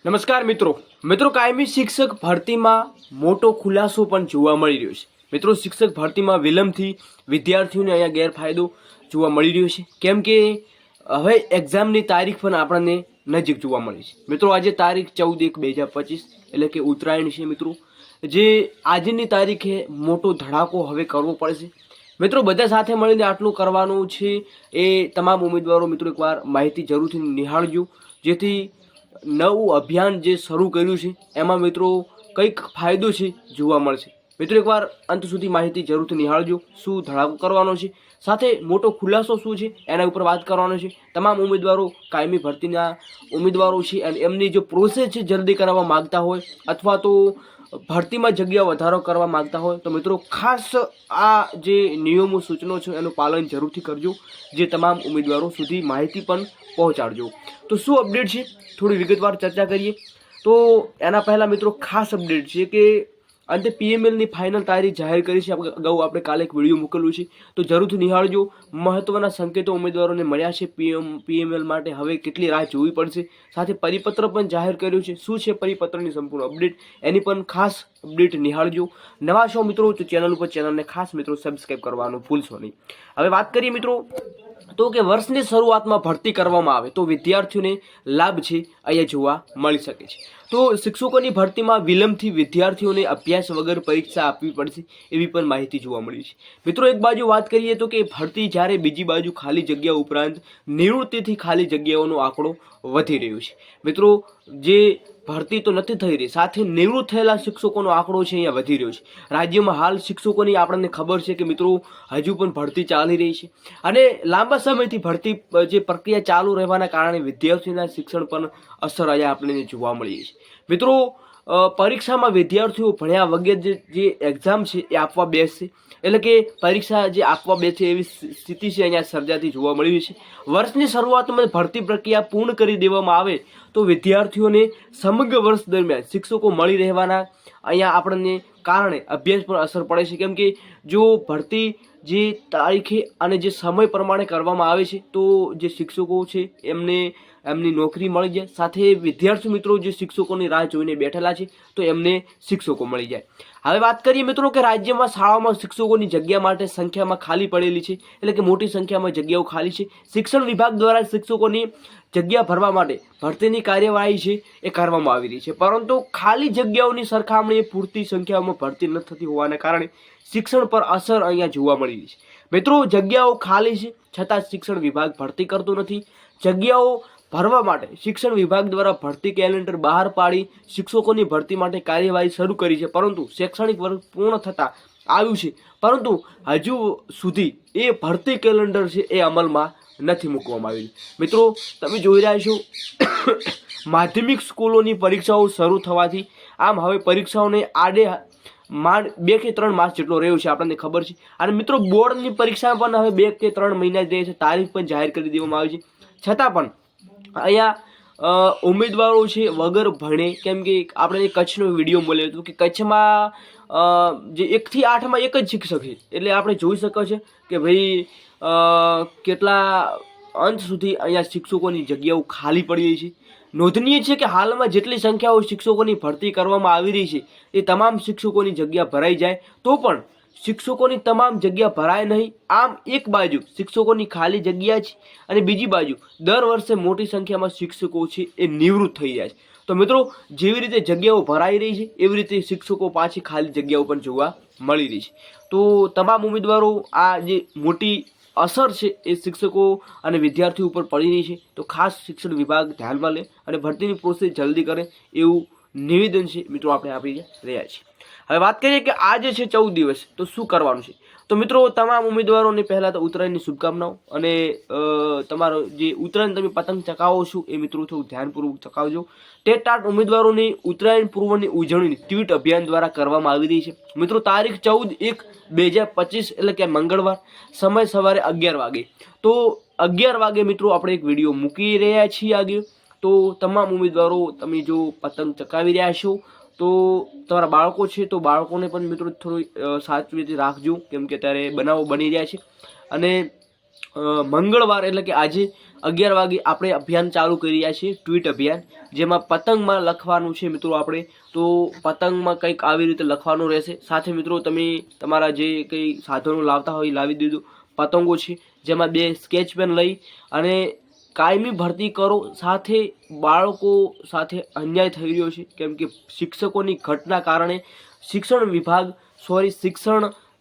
નમસ્કાર મિત્રો કાયમી શિક્ષક ભરતીમાં મોટો ખુલાસો પણ જોવા મળી રહ્યો છે। મિત્રો શિક્ષક ભરતીમાં વિલંબથી વિદ્યાર્થીઓને અહીંયા ગેરફાયદો જોવા મળી રહ્યો છે, કેમ કે હવે એક્ઝામની તારીખ પણ આપણને નજીક જોવા મળી છે। મિત્રો આજે તારીખ 14/1/2025 એટલે કે ઉત્તરાયણ છે। મિત્રો જે આજની તારીખે મોટો ધડાકો હવે કરવો પડશે। મિત્રો બધા સાથે મળીને આટલું કરવાનું છે। એ તમામ ઉમેદવારો મિત્રો એકવાર માહિતી જરૂરથી નિહાળજો, જેથી નવું અભિયાન જે શરૂ કર્યું છે એમાં મિત્રો કંઈક ફાયદો છે જોવા મળશે। મિત્રો એકવાર અંત સુધી માહિતી જરૂરથી નિહાળજો, શું ધડાકો કરવાનો છે, સાથે મોટો ખુલાસો શું છે એના ઉપર વાત કરવાનો છે। તમામ ઉમેદવારો કાયમી ભરતીના ઉમેદવારો છે અને એમની જો પ્રોસેસ છે જલ્દી કરાવવા માગતા હોય અથવા તો ભરતીમાં જગ્યા વધારો કરવા માગતા હોય તો મિત્રો ખાસ આ જે નિયમો સૂચનો છે એનું પાલન જરૂરથી કરજો, જે તમામ ઉમેદવારો સુધી માહિતી પણ પહોંચાડજો। તો શું અપડેટ છે થોડી વિગતવાર ચર્ચા કરીએ। તો એના પહેલાં મિત્રો ખાસ અપડેટ છે કે અંતે પીએમએલની ફાઇનલ તારીખ જાહેર કરી છે। અગાઉ આપણે કાલે એક વિડીયો મૂકેલું છે, તો જરૂરથી નિહાળજો। મહત્ત્વના સંકેતો ઉમેદવારોને મળ્યા છે પીએમએલ માટે, હવે કેટલી રાહ જોવી પડશે, સાથે પરિપત્ર પણ જાહેર કર્યું છે। શું છે પરિપત્રની સંપૂર્ણ અપડેટ એની પણ ખાસ અપડેટ નિહાળજો। નવા છો મિત્રો તો ચેનલને ખાસ મિત્રો સબસ્ક્રાઈબ કરવાનું ભૂલશો નહીં। હવે વાત કરીએ મિત્રો તો કે વર્ષની શરૂઆતમાં ભરતી કરવામાં આવે તો વિદ્યાર્થીઓને લાભ છે અહીંયા જોવા મળી શકે છે। તો શિક્ષકોની ભરતીમાં વિલંબથી વિદ્યાર્થીઓને અભ્યાસ વગર પરીક્ષા આપવી પડશે એવી પણ માહિતી જોવા મળી છે। મિત્રો એક બાજુ વાત કરીએ તો કે ભરતી, જ્યારે બીજી બાજુ ખાલી જગ્યા ઉપરાંત નિવૃત્તિથી ખાલી જગ્યાઓનો આંકડો વધી રહ્યો છે। મિત્રો જે ભરતી તો નથી થઈ રહી, સાથે નિવૃત્ત થયેલા શિક્ષકોનો આંકડો છે અહીંયા વધી રહ્યો છે। રાજ્યમાં હાલ શિક્ષકોની આપણને ખબર છે કે મિત્રો હજુ પણ ભરતી ચાલી રહી છે અને લાંબા સમયથી ભરતી જે પ્રક્રિયા ચાલુ રહેવાના કારણે વિદ્યાર્થીઓના શિક્ષણ પર અસર અહીંયા આપણને જોવા મળી છે। મિત્રો પરીક્ષામાં વિદ્યાર્થીઓ ભણ્યા વગર જે એક્ઝામ છે એ આપવા બેસશે, એટલે કે પરીક્ષા જે આપવા બેસે એવી સ્થિતિ છે અહીંયા સર્જાતી જોવા મળી છે। વર્ષની શરૂઆતમાં ભરતી પ્રક્રિયા પૂર્ણ કરી દેવામાં આવે તો વિદ્યાર્થીઓને સમગ્ર વર્ષ દરમિયાન શિક્ષકો મળી રહેવાના અહીંયા આપણને કારણે અભ્યાસ પર અસર પડે છે, કેમ કે જો ભરતી જે તારીખે અને જે સમય પ્રમાણે કરવામાં આવે છે તો જે શિક્ષકો છે એમની નોકરી મળી જાય, સાથે વિદ્યાર્થી મિત્રો જે શિક્ષકોની રાહ જોઈને બેઠેલા છે તો એમને શિક્ષકો મળી જાય। હવે વાત કરીએ મિત્રો કે રાજ્યમાં શાળાઓમાં શિક્ષકોની જગ્યા માટે સંખ્યામાં ખાલી પડેલી છે, એટલે કે મોટી સંખ્યામાં જગ્યાઓ ખાલી છે। શિક્ષણ વિભાગ દ્વારા શિક્ષકોની જગ્યા ભરવા માટે ભરતીની કાર્યવાહી છે એ કરવામાં આવી રહી છે, પરંતુ ખાલી જગ્યાઓની સરખામણીએ પૂરતી સંખ્યામાં ભરતી ન થતી હોવાના કારણે શિક્ષણ પર અસર અહીંયા જોવા મળી રહી છે। મિત્રો જગ્યાઓ ખાલી છે છતાં શિક્ષણ વિભાગ ભરતી કરતો નથી। જગ્યાઓ ભરવા માટે શિક્ષણ વિભાગ દ્વારા ભરતી કેલેન્ડર બહાર પાડી શિક્ષકોની ભરતી માટે કાર્યવાહી શરૂ કરી છે, પરંતુ શૈક્ષણિક વર્ષ પૂર્ણ થતાં આવ્યું છે, પરંતુ હજુ સુધી એ ભરતી કેલેન્ડર છે એ અમલમાં નથી મૂકવામાં આવ્યું। મિત્રો તમે જોઈ રહ્યા છો માધ્યમિક સ્કૂલોની પરીક્ષાઓ શરૂ થવાથી આમ હવે પરીક્ષાઓને આડે માંડ 2 કે 3 માસ જેટલો રહ્યો છે આપણને ખબર છે, અને મિત્રો બોર્ડની પરીક્ષા પણ હવે 2 કે 3 મહિના જ રહે છે, તારીખ પણ જાહેર કરી દેવામાં આવી છે। છતાં પણ અહીંયા ઉમેદવારો છે વગર ભણે, કેમ કે આપણે કચ્છનો વિડીયો મળ્યો હતો કે કચ્છમાં જે 1 થી 8માં એક જ શિક્ષક છે, એટલે આપણે જોઈ શકો છે કે ભાઈ કેટલા અંત સુધી અહીંયા શિક્ષકોની જગ્યાઓ ખાલી પડી રહી છે। નોંધનીય છે કે હાલમાં જેટલી સંખ્યાઓ શિક્ષકોની ભરતી કરવામાં આવી રહી છે એ તમામ શિક્ષકોની જગ્યા ભરાઈ જાય તો પણ શિક્ષકોની તમામ જગ્યા ભરાય નહીં। આમ એક બાજુ શિક્ષકોની ખાલી જગ્યા છે અને બીજી બાજુ દર વર્ષે મોટી સંખ્યામાં શિક્ષકો છે એ નિવૃત્ત થઈ જાય છે। તો મિત્રો જેવી રીતે જગ્યાઓ ભરાઈ રહી છે એવી રીતે શિક્ષકો પાછી ખાલી જગ્યાઓ પણ જોવા મળી રહી છે। તો તમામ ઉમેદવારો આ જે મોટી અસર છે એ શિક્ષકો અને વિદ્યાર્થીઓ ઉપર પડી રહી છે, તો ખાસ શિક્ષણ વિભાગ ધ્યાનમાં લે અને ભરતીની પ્રોસેસ જલ્દી કરે એવું નિવેદન છે મિત્રો આપણે આપી રહ્યા છીએ। હવે વાત કરીએ કે આજે છે 14 દિવસ, તો શું કરવાનું છે। તો મિત્રો તમામ ઉમેદવારોને પહેલાં તો ઉત્તરાયણની શુભકામનાઓ, અને તમારો જે ઉત્તરાયણ તમે પતંગ ચકાવો છો એ મિત્રો થોડું ધ્યાનપૂર્વક ચકાવજો। ટેટ ઉમેદવારોની ઉત્તરાયણ પૂર્વની ઉજવણી ટ્વીટ અભિયાન દ્વારા કરવામાં આવી રહી છે। મિત્રો તારીખ 14/1/2025 એટલે કે મંગળવાર, સમય સવારે 11 વાગે, તો 11 વાગે મિત્રો આપણે એક વિડીયો મૂકી રહ્યા છીએ આગળ। તો તમામ ઉમેદવારો તમે જો પતંગ ચકાવી રહ્યા છો તો તમારા બાળકો છે તો બાળકોને પણ મિત્રો થોડું સાચવીથી રાખજો, કેમ કે ત્યારે બનાવો બની રહ્યા છે અને મંગળવાર એટલે કે આજે 11 વાગે આપણે અભિયાન ચાલુ કરી રહ્યા છીએ, ટ્વીટ અભિયાન, જેમાં પતંગમાં લખવાનું છે મિત્રો આપણે. તો પતંગમાં કંઈક આવી રીતે લખવાનું રહેશે. સાથે મિત્રો તમે તમારા જે કંઈ સાધનો લાવતા હોય લાવી દીધું. પતંગો છે જેમાં 2 સ્કેચ પેન લઈ અને કાયમી ભરતી કરો. સાથે બાળકો સાથે અન્યાય થઈ રહ્યો છે, કેમ કે શિક્ષકોની ઘટના કારણે શિક્ષણ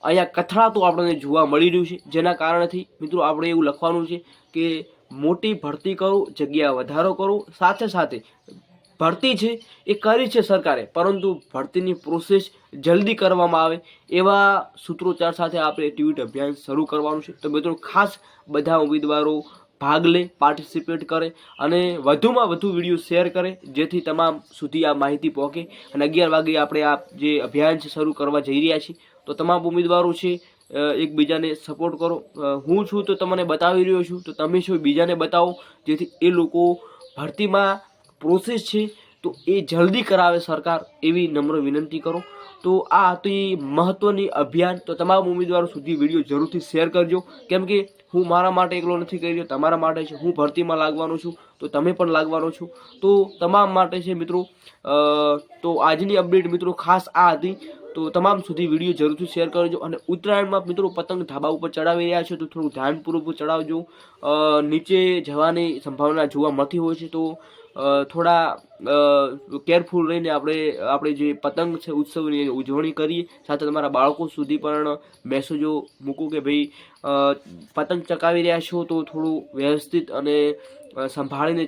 અહીંયા કથળાતું આપણને જોવા મળી રહ્યું છે. જેના કારણથી મિત્રો આપણે એવું લખવાનું છે કે મોટી ભરતી કરો, જગ્યા વધારો કરો. સાથે સાથે ભરતી છે એ કરી છે સરકારે, પરંતુ ભરતીની પ્રોસેસ જલ્દી કરવામાં આવે એવા સૂત્રોચ્ચાર સાથે આપણે ટ્વીટ અભિયાન શરૂ કરવાનું છે. તો મિત્રો ખાસ બધા ઉમેદવારો ભાગ લે, પાર્ટિસિપેટ કરે અને વધુમાં વધુ વિડીયો શેર કરે, જેથી તમામ સુધી આ માહિતી પહોંચે. અને 11 વાગે આપણે આ જે અભિયાન છે શરૂ કરવા જઈ રહ્યા છીએ. તો તમામ ઉમેદવારો છે એકબીજાને સપોર્ટ કરો. હું છું તો તમને બતાવી રહ્યો છું, તો તમે છો બીજાને બતાવો, જેથી એ લોકો ભરતીમાં પ્રોસેસ છે તો એ જલ્દી કરાવે સરકાર, એવી નમ્ર વિનંતી કરો. તો આ હતી મહત્ત્વની અભિયાન. તો તમામ ઉમેદવારો સુધી વિડીયો જરૂરથી શેર કરજો, કેમ કે હું મારા માટે એકલો નથી કરી રહ્યો, તમારા માટે છે. હું ભરતીમાં લાગવાનો છું તો તમે પણ લાગવાનો છો, તો તમામ માટે છે મિત્રો. તો આજની અપડેટ મિત્રો ખાસ આ હતી. તો તમામ સુધી વિડીયો જરૂરથી શેર કરજો. અને ઉત્તરાયણમાં મિત્રો પતંગ ધાબા ઉપર ચડાવી રહ્યા છો તો થોડું ધ્યાનપૂર્વક ચડાવજો. નીચે જવાની સંભાવના જોવા મળતી હોય છે, તો થોડા કેરફુલ રહીને આપણે જે પતંગ છે ઉત્સવની ઉજવણી કરીએ. સાથે તમારા બાળકો સુધી પણ મેસેજો મૂકો કે ભાઈ પતંગ ચકાવી રહ્યા છો તો થોડું વ્યવસ્થિત અને સંભાળીને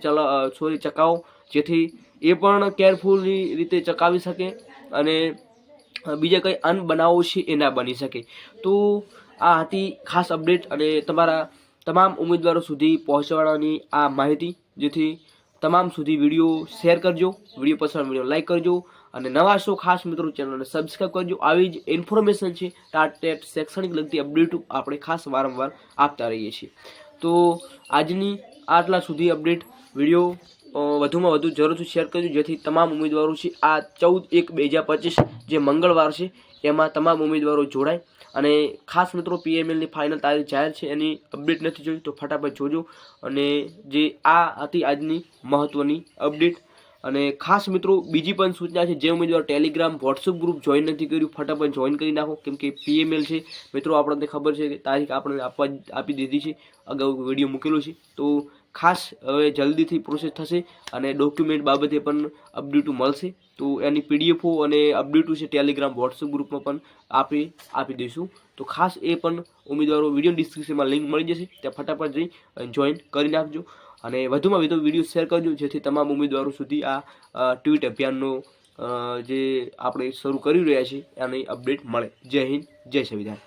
ચકાવો, જેથી એ પણ કેરફુલી રીતે ચકાવી શકે અને બીજા કંઈ અનબનાવો છે એ ના બની શકે. તો આ હતી ખાસ અપડેટ અને તમારા તમામ ઉમેદવારો સુધી પહોંચાડવાની આ માહિતી, જેથી તમામ સુધી વિડીયો શેર કરજો, વિડીયો પસંદ વિડીયો લાઈક કરજો અને નવા છો ખાસ મિત્રો ચેનલને સબસ્ક્રાઈબ કરજો. આવી જ ઇન્ફોર્મેશન છે ટેટ શૈક્ષણિક લગતી અપડેટ આપણે ખાસ વારંવાર આપતા રહીએ છીએ. તો આજની આટલા સુધી અપડેટ વિડીયો વધુમાં વધુ જરૂરથી શેર કરજો, જેથી તમામ ઉમેદવારો છે આ 14/1/2025 જે મંગળવાર છે એમાં તમામ ઉમેદવારો જોડાય. અને ખાસ મિત્રો PMLની ફાઇનલ તારીખ જાહેર છે, એની અપડેટ નથી જોઈ તો ફટાફટ જોજો. અને જે આ હતી આજની મહત્ત્વની અપડેટ. અને ખાસ મિત્રો બીજી પણ સૂચના છે, જે ઉમેદવાર ટેલિગ્રામ વોટ્સઅપ ગ્રુપ જોઈન નથી કર્યું ફટાફટ જોઈન કરી નાખો, કેમ કે PML છે મિત્રો આપણને ખબર છે કે તારીખ આપણને આપી દીધી છે, અગાઉ વિડીયો મૂકેલો છે. તો ખાસ હવે જલ્દીથી પ્રોસેસ થશે અને ડોક્યુમેન્ટ બાબતે પણ અપડેટો મળશે. તો એની PDFો અને અપડેટો છે ટેલિગ્રામ વોટ્સઅપ ગ્રુપમાં પણ આપી દઈશું. તો ખાસ એ પણ ઉમેદવારો વિડીયો ડિસ્ક્રિપ્શનમાં લિંક મળી જશે, ત્યાં ફટાફટ જઈ જોઈન કરી નાખજો. અને વધુમાં વધુ વિડીયો શેર કરજો, જેથી તમામ ઉમેદવારો સુધી આ ટ્વીટ અભિયાનનો જે આપણે શરૂ કરી રહ્યા છીએ એની અપડેટ મળે. જય હિન્દ, જય સંવિધાન.